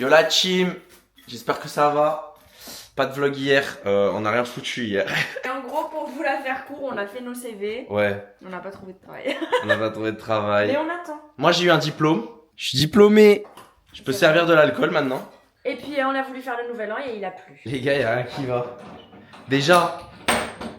Yo la team, j'espère que ça va. Pas de vlog hier, on a rien foutu hier. Et en gros, pour vous la faire court, on a fait nos CV. Ouais. On n'a pas trouvé de travail. On n'a pas trouvé de travail. Mais on attend. Moi j'ai eu un diplôme. Je suis diplômé. Je peux servir de l'alcool maintenant. Et puis on a voulu faire le nouvel an et il a plu. Les gars, y'a rien qui va. Déjà,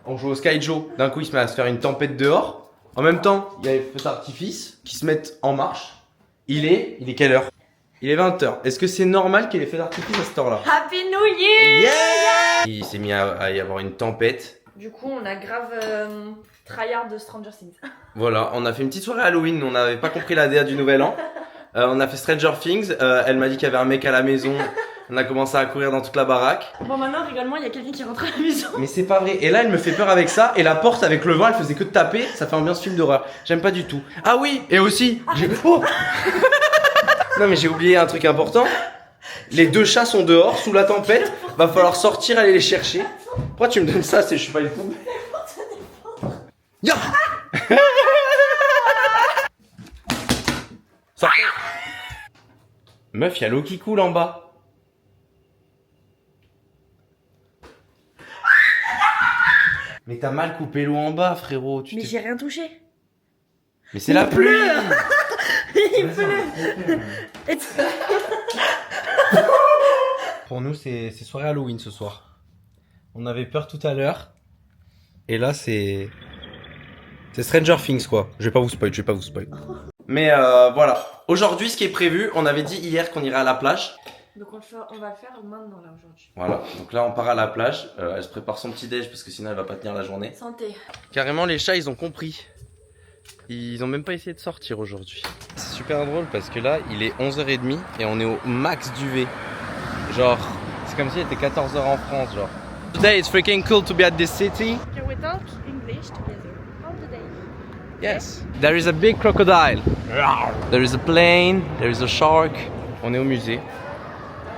on joue au Sky Joe. D'un coup, il se met à se faire une tempête dehors. En même temps, il y a les feux d'artifice qui se mettent en marche. Il est quelle heure? Il est 20h. Est-ce que c'est normal qu'il y ait les feux d'artifice à cette heure-là? Happy New Year! Yeah! Il s'est mis à y avoir une tempête. Du coup, on a grave tryhard de Stranger Things. Voilà, on a fait une petite soirée Halloween. On n'avait pas compris la DA du nouvel an. On a fait Stranger Things. Elle m'a dit qu'il y avait un mec à la maison. On a commencé à courir dans toute la baraque. Bon, maintenant, rigole-moi, il y a quelqu'un qui rentre à la maison. Mais c'est pas vrai. Et là, elle me fait peur avec ça. Et la porte avec le vent, elle faisait que de taper. Ça fait ambiance film d'horreur. J'aime pas du tout. Ah oui, et aussi, oh non, mais j'ai oublié un truc important. Les deux chats sont dehors, sous la tempête. Va falloir sortir, aller les chercher. Pourquoi tu me donnes ça? Je suis pas une poule. Ya Sortez. Meuf, y'a l'eau qui coule en bas. Mais t'as mal coupé l'eau en bas, frérot. Mais j'ai rien touché. Mais c'est la pluie. Il pleut. Pour nous, c'est soirée Halloween ce soir. On avait peur tout à l'heure. Et là, c'est Stranger Things, quoi. Je vais pas vous spoil. Mais voilà. Aujourd'hui, ce qui est prévu, on avait dit hier qu'on irait à la plage. Donc on va le faire maintenant là aujourd'hui. Voilà. Donc là, on part à la plage. Elle se prépare son petit déj parce que sinon, elle va pas tenir la journée. Santé. Carrément, les chats, ils ont compris. Ils ont même pas essayé de sortir aujourd'hui. C'est super drôle parce que là, il est 11h30 et on est au max d'UV. Genre, c'est comme s'il était 14h en France, genre. Today it's freaking cool to be at this city. Can we talk English together? How today? Yes. There is a big crocodile. There is a plane. There is a shark. On est au musée.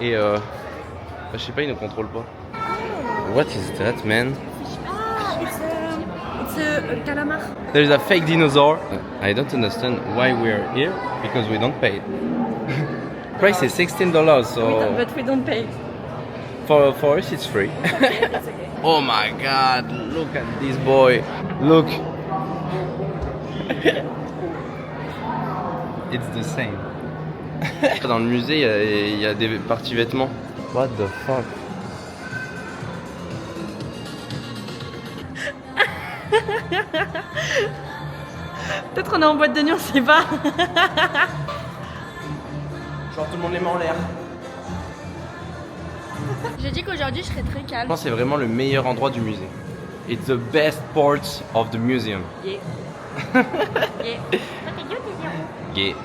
Et je sais pas, ils ne contrôlent pas. What is that, man? Ah, it's a calamar. There is a fake dinosaur. I don't understand why we're here because we don't pay. Price is $16, so But we don't pay. for us it's free. Okay, it's okay. Oh my god, look at this boy. Look. It's the same. Dans le musée, il y a des parties vêtements. What the fuck? Peut-être qu'on est en boîte de nuit, on sait pas. Genre tout le monde les met en l'air. J'ai dit qu'aujourd'hui je serais très Je calme. pense que c'est vraiment le meilleur endroit du musée. It's the best part of the museum. Yeah. Yeah. Yeah.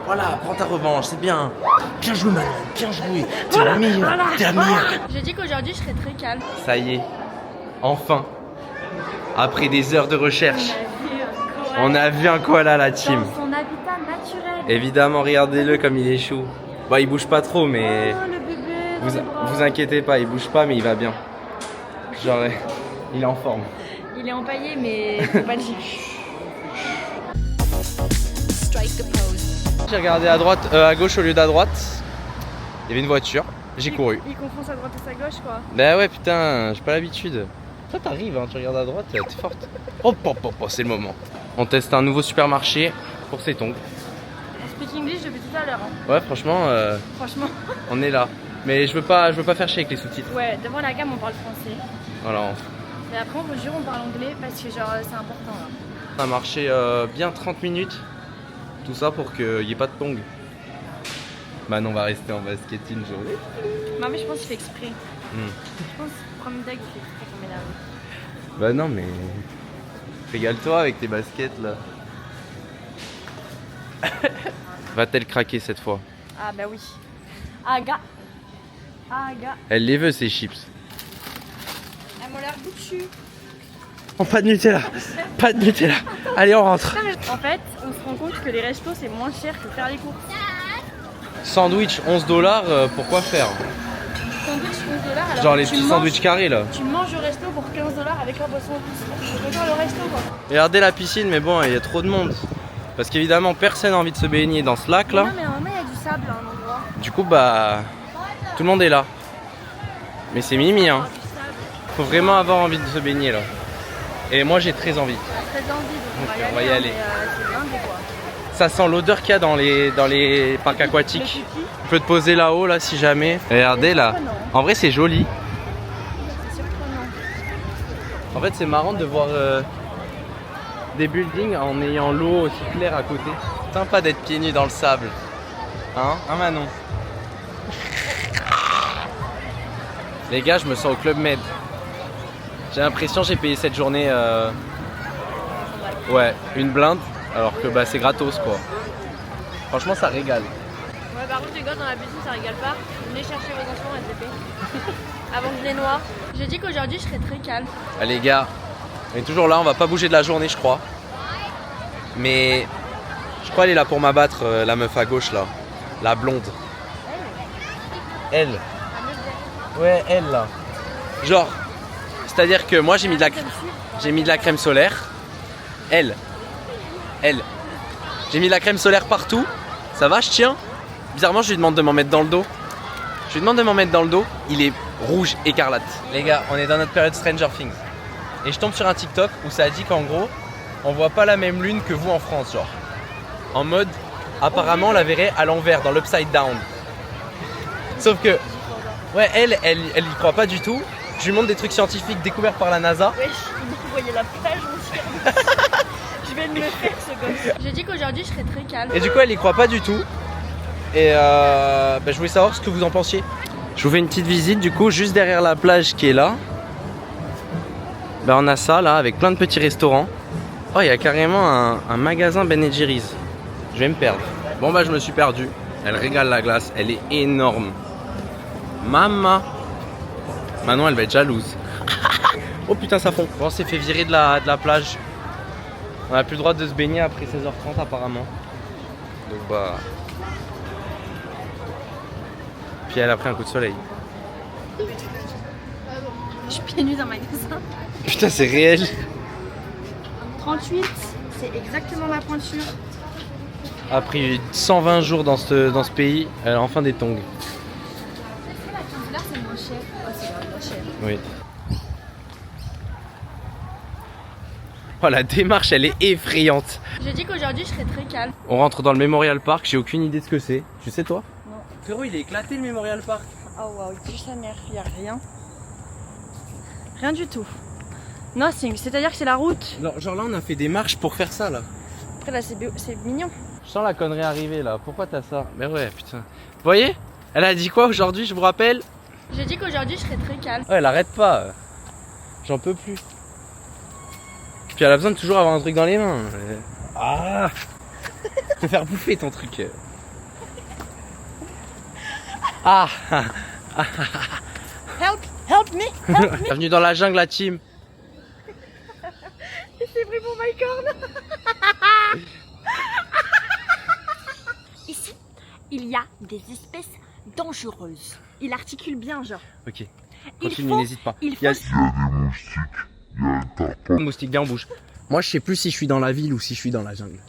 Voilà, prends ta revanche, c'est bien. Bien joué, Manon, bien joué. T'es la meilleure, t'es la meilleure. J'ai dit qu'aujourd'hui je serais très calme. Ça y est, enfin. Après des heures de recherche, on a vu un koala, la team. Dans son habitat naturel. Évidemment, regardez-le comme il est chou. Bon, il bouge pas trop, mais Oh, le bébé dans les bras. vous inquiétez pas, il bouge pas, mais il va bien. Genre, il est en forme. Il est empaillé, mais faut pas le dire. J'ai regardé à droite, à gauche au lieu d'à droite. Il y avait une voiture, j'ai couru. Il confond sa droite et sa gauche, quoi. Bah ouais, putain, j'ai pas l'habitude. Toi, t'arrives, hein, tu regardes à droite, t'es forte. Oh, c'est le moment. On teste un nouveau supermarché pour ses tongs. On speak English depuis tout à l'heure. Hein. Ouais, franchement, Franchement. on est là. Mais je veux pas faire chier avec les sous-titres. Ouais, devant la gamme, on parle français. Voilà, Mais après, on vous jure, on parle anglais parce que, genre, c'est important là. on a marché bien 30 minutes. Tout ça pour qu'il n'y ait pas de tongs. Manon va rester en basket une journée. Non, mais je pense qu'il fait exprès. Je pense que premier dag, il fait exprès pour m'énerver. Bah non, mais. Régale-toi avec tes baskets là. Va-t-elle craquer cette fois? Ah, bah oui. Aga. Aga. Elle les veut ces chips. Elles m'ont l'air goûtues. Oh, pas de Nutella. Pas de Nutella. Allez, on rentre. En fait, on se rend compte que les restos c'est moins cher que faire les courses. Sandwich 11$, pourquoi faire? Sandwich 11 $. Alors Genre que les tu petits manges- sandwichs carrés là. Tu manges au resto pour 15 $ avec la boisson en plus. Je préfère le resto quoi. Regardez la piscine, mais bon, il y a trop de monde. Parce qu'évidemment, personne n'a envie de se baigner dans ce lac là. Non, mais en vrai, il y a du sable à un endroit. Du coup, bah, tout le monde est là. Mais c'est Mimi, hein. Du sable. Faut vraiment avoir envie de se baigner là. Et moi, j'ai très envie. Très envie, donc On va y aller. Mais, c'est blindé, quoi. Ça sent l'odeur qu'il y a dans les parcs aquatiques. Tu peux te poser là-haut, là, si jamais. Regardez là. En vrai, c'est joli. C'est surprenant. En fait, c'est marrant de voir des buildings en ayant l'eau aussi claire à côté. Sympa d'être pieds nus dans le sable. Hein Manon? Les gars, je me sens au Club Med. J'ai l'impression que j'ai payé cette journée ouais, une blinde, alors que bah, c'est gratos quoi. Franchement, ça régale. Ouais, par contre, les gars, dans la piscine, ça régale pas. Venez chercher vos enfants, SVP. Avant que je les noie. J'ai dit qu'aujourd'hui, je serais très calme. Allez, les gars, on est toujours là, on va pas bouger de la journée, je crois. Mais je crois qu'elle est là pour m'abattre, la meuf à gauche là. La blonde. Elle. Ouais, elle là. Genre, c'est-à-dire que moi j'ai mis de la crème solaire. Elle. J'ai mis de la crème solaire partout. Ça va, je tiens. Bizarrement, je lui demande de m'en mettre dans le dos. Il est rouge écarlate. Les gars, on est dans notre période Stranger Things. Et je tombe sur un TikTok où ça a dit qu'en gros, on voit pas la même lune que vous en France, genre. En mode, apparemment, on la verrait à l'envers, dans l'upside down. Sauf que, ouais, elle y croit pas du tout. Je lui montre des trucs scientifiques découverts par la NASA. Wesh, vous voyez la plage aussi. Je vais me faire ce gosse. J'ai dit qu'aujourd'hui, je serais très calme. Et du coup, elle y croit pas du tout. Et bah, je voulais savoir ce que vous en pensiez. Je vous fais une petite visite, du coup, juste derrière la plage qui est là. Bah, on a ça là, avec plein de petits restaurants. Oh, il y a carrément un magasin Ben & Jerry's. Je vais me perdre. Bon, bah, je me suis perdu. Elle régale la glace, elle est énorme. Maman. Manon, elle va être jalouse. Oh putain, ça fond. Bon, on s'est fait virer de la plage. On n'a plus le droit de se baigner après 16h30 apparemment. Donc bah... Puis elle a pris un coup de soleil. Je suis pieds nus dans le magasin. Putain, c'est réel. 38, c'est exactement ma pointure. Après 120 jours dans ce pays, elle a enfin des tongs. Est-ce que la concealer c'est moins cher? Oh, c'est moins cher. Oui. Oh, la démarche, elle est effrayante. J'ai dit qu'aujourd'hui, je serais très calme. On rentre dans le Memorial Park, j'ai aucune idée de ce que c'est. Tu sais toi? Non. Frérot, il est éclaté le Memorial Park. Oh waouh, il touche sa mère, il n'y a rien. Rien du tout. Nothing, c'est-à-dire que c'est la route. Genre là, on a fait des marches pour faire ça là. Après là, c'est mignon. Je sens la connerie arriver là. Pourquoi t'as ça? Mais ouais, putain. Vous voyez? Elle a dit quoi aujourd'hui, je vous rappelle? J'ai dit qu'aujourd'hui, je serais très calme. Ouais, elle arrête pas. J'en peux plus. Puis elle a besoin de toujours avoir un truc dans les mains. Ah! Te faire bouffer ton truc. Ah! Help me, help me. Bienvenue dans la jungle, la team. C'est pris pour my corn. Ici, il y a des espèces dangereuses. Il articule bien, genre. Ok. Il Continue, faut- n'hésite pas. il Il y a faut- des moustiques, viens on bouge. Moi je sais plus si je suis dans la ville ou si je suis dans la jungle.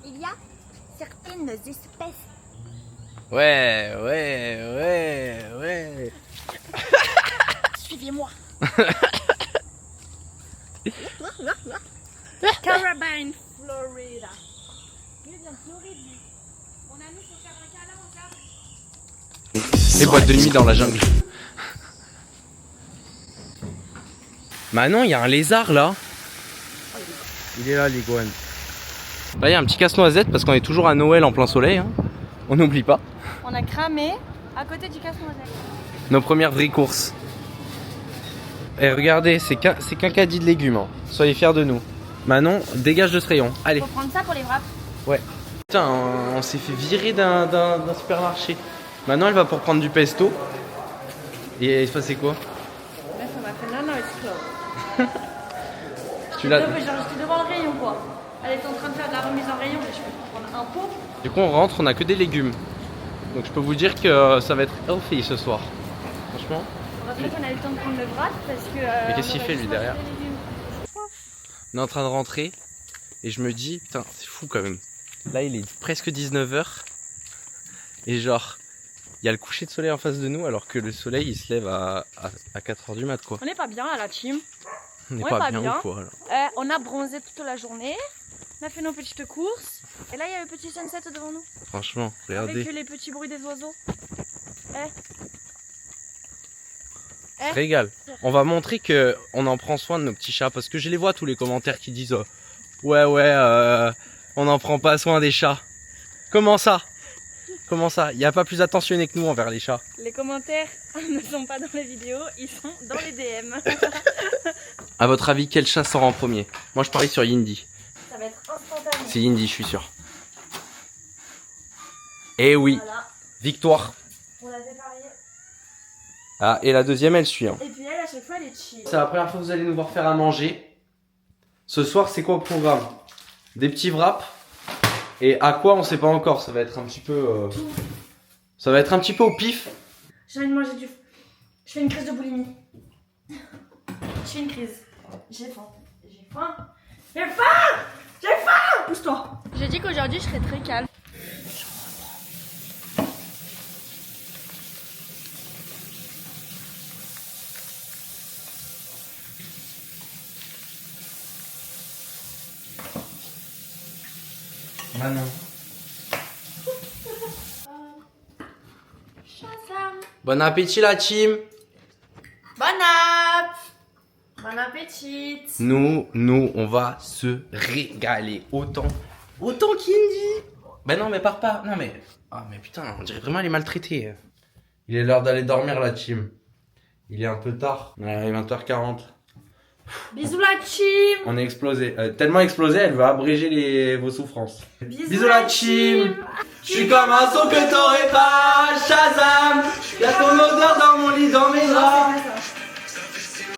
Il y a certaines espèces. Ouais. Suivez-moi. Caribbean, Florida. Il vient de Floride, lui. Mon ami, faut faire un câlin au câble. Les boîtes de nuit dans la jungle. Bah non, il y a un lézard là. Il est là, l'iguane. Là, il y a un petit casse-noisette parce qu'on est toujours à Noël en plein soleil. Hein. On n'oublie pas. On a cramé à côté du casse-noisette. Nos premières vraies courses. Et regardez, c'est qu'un caddie de légumes. Hein. Soyez fiers de nous. Manon, dégage de ce rayon. Allez. Faut prendre ça pour les wraps. Ouais. Putain, on s'est fait virer d'un supermarché. Maintenant, elle va pour prendre du pesto. Et il se passait quoi? Là, ça m'a fait non, it's closed. Tu l'as. Genre, j'étais devant le rayon, quoi. Elle était en train de faire de la remise en rayon, mais je peux prendre un pot. Du coup, on rentre, on a que des légumes. Donc, je peux vous dire que ça va être healthy ce soir. Franchement. Heureusement qu'on a eu le temps de prendre le wrap parce que. Mais qu'est-ce qu'il on fait, aurait lui, dû derrière? manger des légumes. On est en train de rentrer. Et je me dis, putain, c'est fou quand même. Là, il est presque 19h. Et genre, il y a le coucher de soleil en face de nous alors que le soleil il se lève à 4h du mat quoi. On n'est pas bien à la team. On n'est pas bien ou quoi là. On a bronzé toute la journée. On a fait nos petites courses. Et là, il y a le petit sunset devant nous. Franchement, regardez. Avec les petits bruits des oiseaux. Régale. On va montrer que on en prend soin de nos petits chats parce que je les vois tous les commentaires qui disent ouais on n'en prend pas soin des chats. Comment ça? Comment ça? Il n'y a pas plus attentionné que nous envers les chats. Les commentaires ne sont pas dans les vidéos, ils sont dans les DM. À votre avis, quel chat sort en premier? Moi je parie sur Yindy. Ça va être instantané. C'est Yindy, je suis sûr. Eh oui, Voilà, victoire. on l'avait parié. Ah, et la deuxième elle suit. Hein. Et puis elle, à chaque fois, elle est chill. C'est la première fois que vous allez nous voir faire à manger. Ce soir, c'est quoi le programme? Des petits wraps. Et à quoi on sait pas encore. Ça va être un petit peu. Ça va être un petit peu au pif. J'ai envie de manger du. Je fais une crise de boulimie. Je fais une crise. J'ai faim. J'ai faim. J'ai faim. J'ai faim. Pousse-toi. J'ai dit qu'aujourd'hui, je serais très calme. Manon. Bon appétit la team. Bon app. Bon appétit. Nous, on va se régaler. Autant qu'Indy. Ben non, mais pars pas. Non, mais. Ah, mais putain, on dirait vraiment les maltraités. Il est l'heure d'aller dormir, la team. Il est un peu tard. Ouais, il est 20h40. Bisous la team. On est explosé. Tellement explosé, elle va abréger vos souffrances. Bisous Bisous la team. Je suis comme un son que t'aurais pas.